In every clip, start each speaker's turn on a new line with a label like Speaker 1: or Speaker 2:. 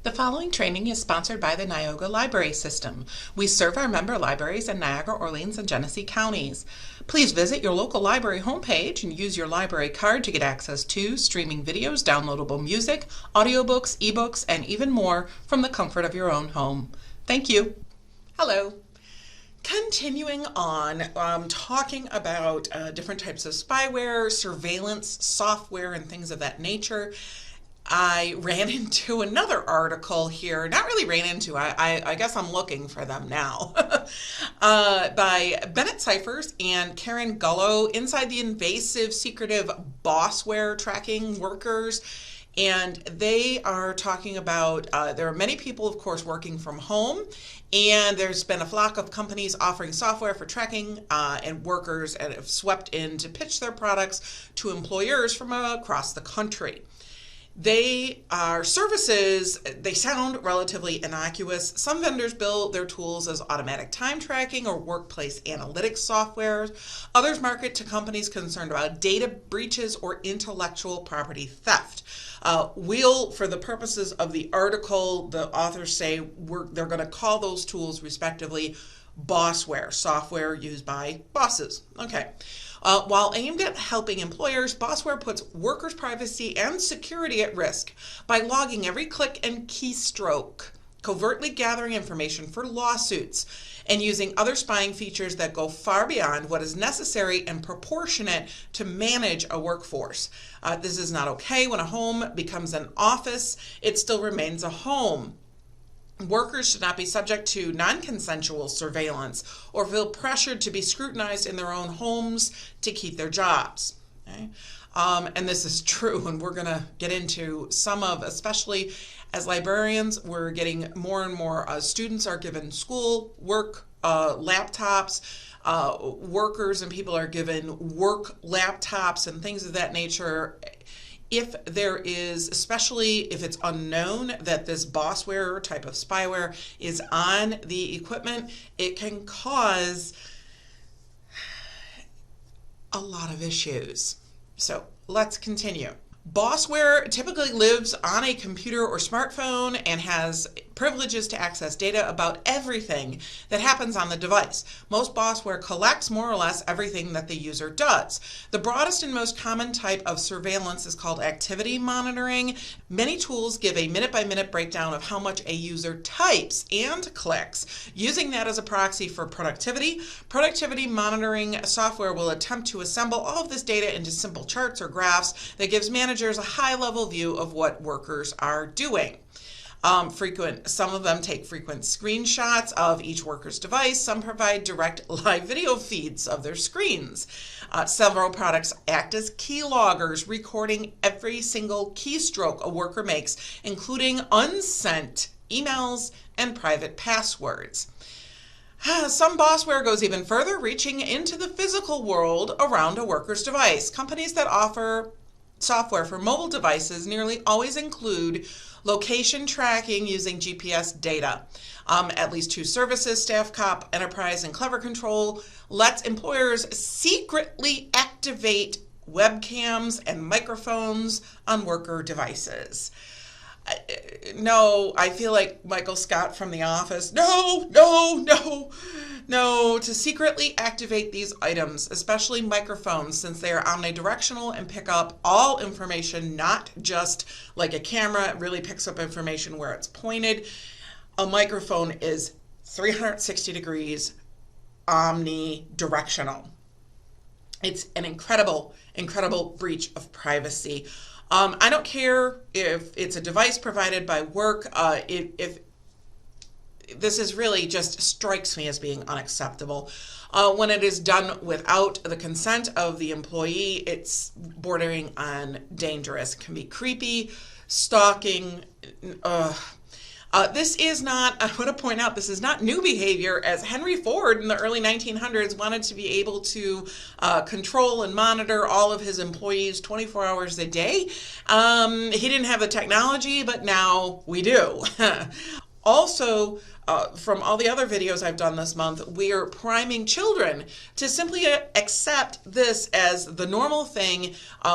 Speaker 1: The following training is sponsored by the Niagara Library System. We serve our member libraries in Niagara, Orleans, and Genesee counties. Please visit your local library homepage and use your library card to get access to streaming videos, downloadable music, audiobooks, ebooks, and even more from the comfort of your own home. Thank you. Hello. Continuing on, talking about different types of spyware, surveillance software, and things of that nature. I ran into another article here, not really ran into, I guess I'm looking for them now, by Bennett Cyphers and Karen Gullo, Inside the Invasive Secretive Bossware Tracking Workers. And they are talking about, there are many people, of course, working from home, and there's been a flock of companies offering software for tracking and workers and have swept in to pitch their products to employers from across the country. They are services, they sound relatively innocuous. Some vendors build their tools as automatic time tracking or workplace analytics software. Others market to companies concerned about data breaches or intellectual property theft. For the purposes of the article, the authors say they're going to call those tools respectively Bossware, software used by bosses. Okay. While aimed at helping employers, Bossware puts workers' privacy and security at risk by logging every click and keystroke, covertly gathering information for lawsuits, and using other spying features that go far beyond what is necessary and proportionate to manage a workforce. This is not okay. When a home becomes an office, it still remains a home. Workers should not be subject to non-consensual surveillance or feel pressured to be scrutinized in their own homes to keep their jobs. Okay? And this is true, and we're going to get into some of, especially as librarians, we're getting more and more students are given school work laptops. Workers and people are given work laptops and things of that nature. If there is, especially if it's unknown that this Bossware type of spyware is on the equipment, it can cause a lot of issues. So let's continue. Bossware typically lives on a computer or smartphone and has privileges to access data about everything that happens on the device. Most Bossware collects more or less everything that the user does. The broadest and most common type of surveillance is called activity monitoring. Many tools give a minute-by-minute breakdown of how much a user types and clicks. Using that as a proxy for productivity, productivity monitoring software will attempt to assemble all of this data into simple charts or graphs that gives managers a high-level view of what workers are doing. Some of them take frequent screenshots of each worker's device. Some provide direct live video feeds of their screens. Several products act as keyloggers, recording every single keystroke a worker makes, including unsent emails and private passwords. Some Bossware goes even further, reaching into the physical world around a worker's device. Companies that offer software for mobile devices nearly always include location tracking using GPS data. At least two services, Staff Cop, Enterprise, and Clever Control, lets employers secretly activate webcams and microphones on worker devices. No, I feel like Michael Scott from The Office. No, to secretly activate these items, especially microphones, since they are omnidirectional and pick up all information, not just like a camera. It really picks up information where it's pointed. A microphone is 360 degrees omnidirectional. It's an incredible breach of privacy. I don't care if it's a device provided by work, if this is really just strikes me as being unacceptable. When it is done without the consent of the employee, it's bordering on dangerous. It can be creepy, stalking. This is not, I want to point out, this is not new behavior, as Henry Ford in the early 1900s wanted to be able to control and monitor all of his employees 24 hours a day. He didn't have the technology, but now we do. Also, from all the other videos I've done this month, we are priming children to simply accept this as the normal thing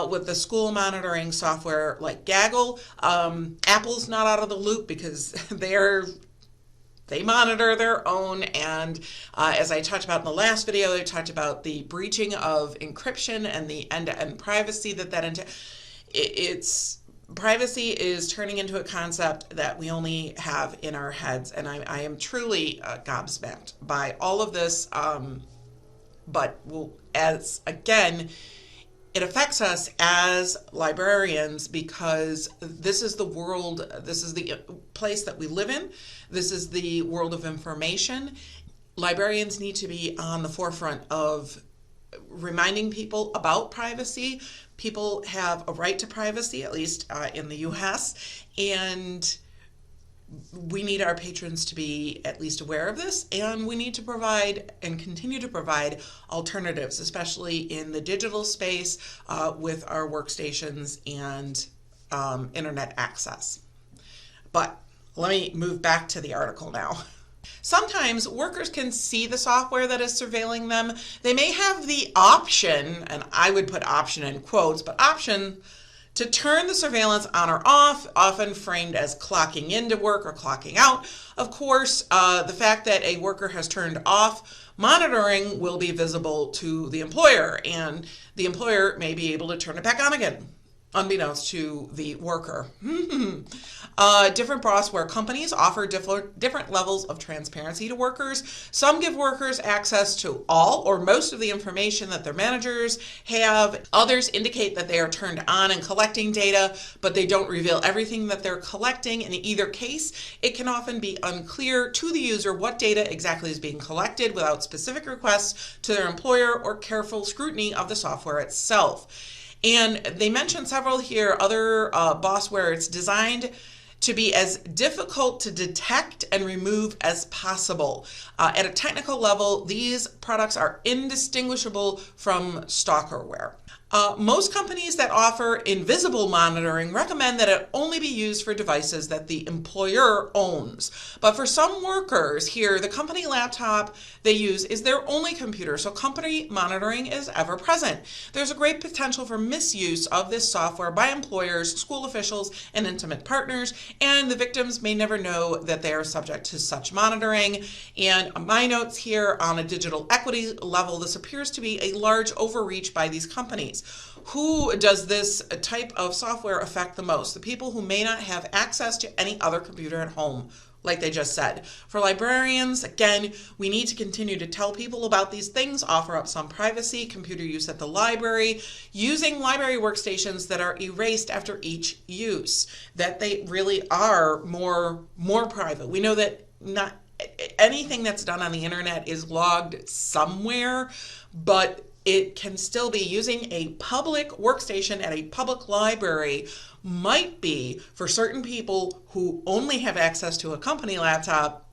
Speaker 1: with the school monitoring software like Gaggle. Apple's not out of the loop because they monitor their own, and as I talked about in the last video, I talked about the breaching of encryption and the end-to-end privacy privacy is turning into a concept that we only have in our heads, and I am truly gobsmacked by all of this. But as again, it affects us as librarians because this is the world, this is the place that we live in. This is the world of information. Librarians need to be on the forefront of reminding people about privacy. People have a right to privacy, at least in the US, and we need our patrons to be at least aware of this, and we need to provide and continue to provide alternatives, especially in the digital space with our workstations and internet access. But let me move back to the article now. Sometimes workers can see the software that is surveilling them. They may have the option, and I would put option in quotes, but option to turn the surveillance on or off, often framed as clocking into work or clocking out. Of course, the fact that a worker has turned off monitoring will be visible to the employer, and the employer may be able to turn it back on again, unbeknownst to the worker. Different Bossware companies offer different levels of transparency to workers. Some give workers access to all or most of the information that their managers have. Others indicate that they are turned on and collecting data, but they don't reveal everything that they're collecting. In either case, it can often be unclear to the user what data exactly is being collected without specific requests to their employer or careful scrutiny of the software itself. And they mention several here, other Bossware. It's designed to be as difficult to detect and remove as possible. At a technical level, these products are indistinguishable from stalkerware. Most companies that offer invisible monitoring recommend that it only be used for devices that the employer owns. But for some workers here, the company laptop they use is their only computer, so company monitoring is ever present. There's a great potential for misuse of this software by employers, school officials, and intimate partners, and the victims may never know that they are subject to such monitoring. And my notes here on a digital equity level, this appears to be a large overreach by these companies. Who does this type of software affect the most? The people who may not have access to any other computer at home, like they just said. For librarians, again, we need to continue to tell people about these things, offer up some privacy, computer use at the library, using library workstations that are erased after each use, that they really are more private. We know that not anything that's done on the internet is logged somewhere, but it can still be using a public workstation at a public library might be, for certain people who only have access to a company laptop,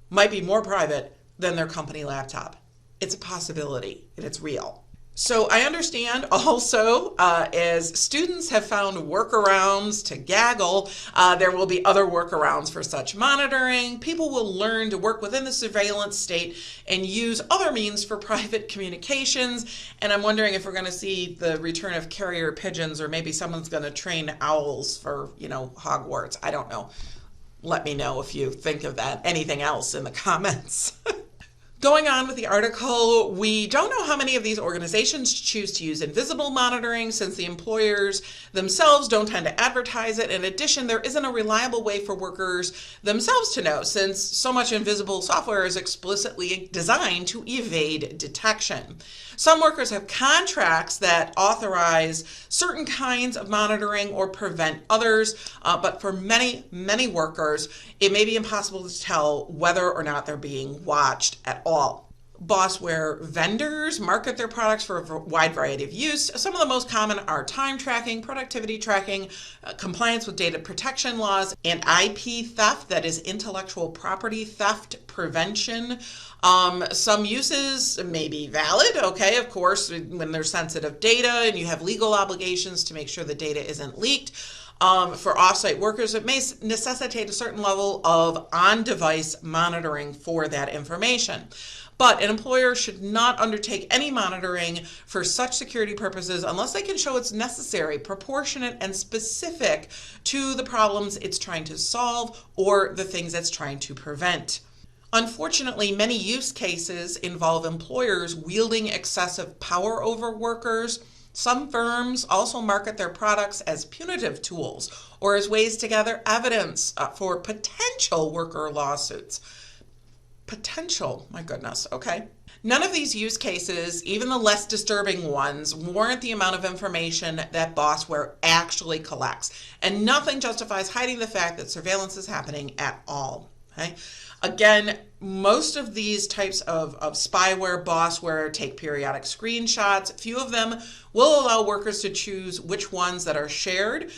Speaker 1: might be more private than their company laptop. It's a possibility, and it's real. So I understand also, as students have found workarounds to Gaggle, there will be other workarounds for such monitoring. People will learn to work within the surveillance state and use other means for private communications. And I'm wondering if we're going to see the return of carrier pigeons, or maybe someone's going to train owls for, Hogwarts. I don't know. Let me know if you think of that. Anything else in the comments. Going on with the article, we don't know how many of these organizations choose to use invisible monitoring since the employers themselves don't tend to advertise it. In addition, there isn't a reliable way for workers themselves to know since so much invisible software is explicitly designed to evade detection. Some workers have contracts that authorize certain kinds of monitoring or prevent others, but for many, many workers, it may be impossible to tell whether or not they're being watched at all. Bossware vendors market their products for a wide variety of use. Some of the most common are time tracking, productivity tracking, compliance with data protection laws, and IP theft, that is intellectual property theft prevention. Some uses may be valid, okay, of course, when there's sensitive data and you have legal obligations to make sure the data isn't leaked. For offsite workers, it may necessitate a certain level of on-device monitoring for that information. But an employer should not undertake any monitoring for such security purposes unless they can show it's necessary, proportionate, and specific to the problems it's trying to solve or the things it's trying to prevent. Unfortunately, many use cases involve employers wielding excessive power over workers. Some firms also market their products as punitive tools or as ways to gather evidence for potential worker lawsuits. Potential, my goodness, okay. None of these use cases, even the less disturbing ones, warrant the amount of information that Bossware actually collects. And nothing justifies hiding the fact that surveillance is happening at all. Okay? Again, most of these types of spyware, Bossware, take periodic screenshots. Few of them will allow workers to choose which ones that are shared.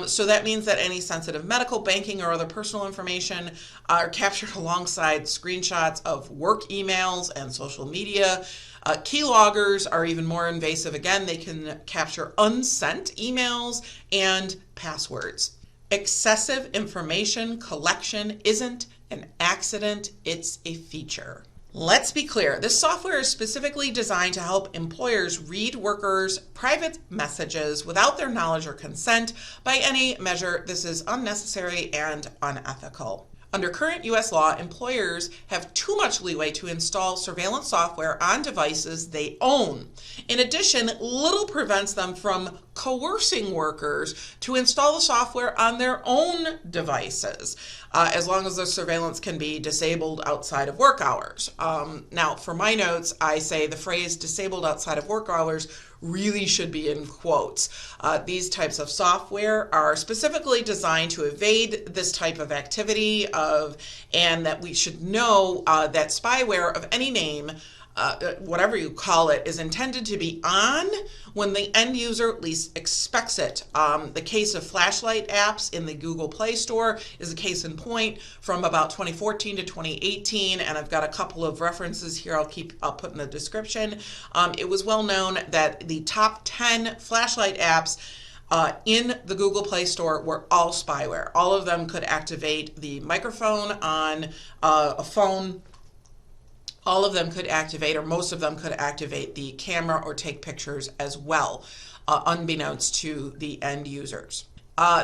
Speaker 1: So that means that any sensitive medical, banking, or other personal information are captured alongside screenshots of work emails and social media. Keyloggers are even more invasive. Again, they can capture unsent emails and passwords. Excessive information collection isn't an accident, it's a feature. Let's be clear, this software is specifically designed to help employers read workers' private messages without their knowledge or consent. By any measure, this is unnecessary and unethical. Under current U.S. law, employers have too much leeway to install surveillance software on devices they own. In addition, little prevents them from coercing workers to install the software on their own devices, as long as the surveillance can be disabled outside of work hours. Now, for my notes, I say the phrase disabled outside of work hours really should be in quotes. These types of software are specifically designed to evade this type of activity and that we should know that spyware of any name, whatever you call it, is intended to be on when the end user least expects it. The case of flashlight apps in the Google Play Store is a case in point from about 2014 to 2018, and I've got a couple of references here I'll put in the description. It was well known that the top 10 flashlight apps in the Google Play Store were all spyware. All of them could activate the microphone on a phone. All of them could activate, or most of them could activate the camera or take pictures as well, unbeknownst to the end users.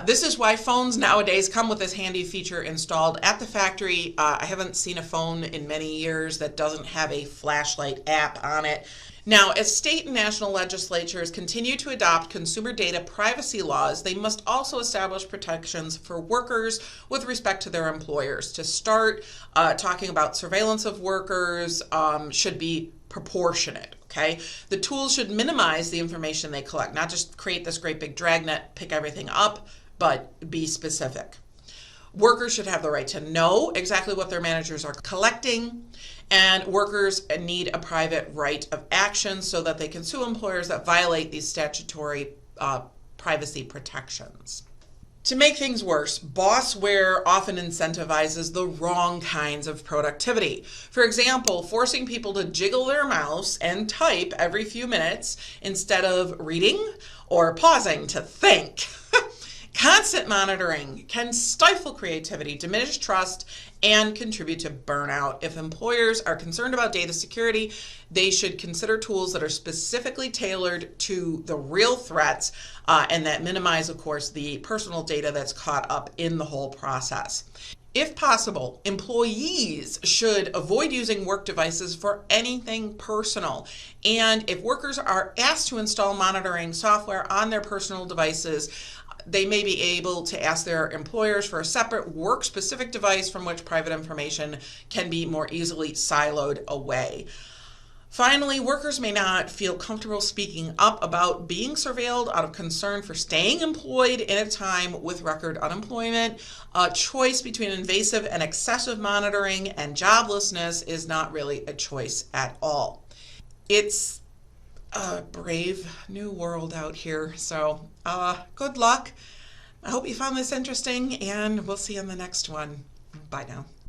Speaker 1: This is why phones nowadays come with this handy feature installed at the factory. I haven't seen a phone in many years that doesn't have a flashlight app on it. Now, as state and national legislatures continue to adopt consumer data privacy laws, they must also establish protections for workers with respect to their employers. To start, talking about surveillance of workers should be proportionate. Okay, the tools should minimize the information they collect, not just create this great big dragnet, pick everything up, but be specific. Workers should have the right to know exactly what their managers are collecting, and workers need a private right of action so that they can sue employers that violate these statutory privacy protections. To make things worse, Bossware often incentivizes the wrong kinds of productivity. For example, forcing people to jiggle their mouse and type every few minutes instead of reading or pausing to think. Constant monitoring can stifle creativity, diminish trust, and contribute to burnout. If employers are concerned about data security, they should consider tools that are specifically tailored to the real threats and that minimize, of course, the personal data that's caught up in the whole process. If possible, employees should avoid using work devices for anything personal. And if workers are asked to install monitoring software on their personal devices, they may be able to ask their employers for a separate work-specific device from which private information can be more easily siloed away. Finally, workers may not feel comfortable speaking up about being surveilled out of concern for staying employed in a time with record unemployment. A choice between invasive and excessive monitoring and joblessness is not really a choice at all. It's a brave new world out here, so good luck. I hope you found this interesting, and we'll see you in the next one. Bye now.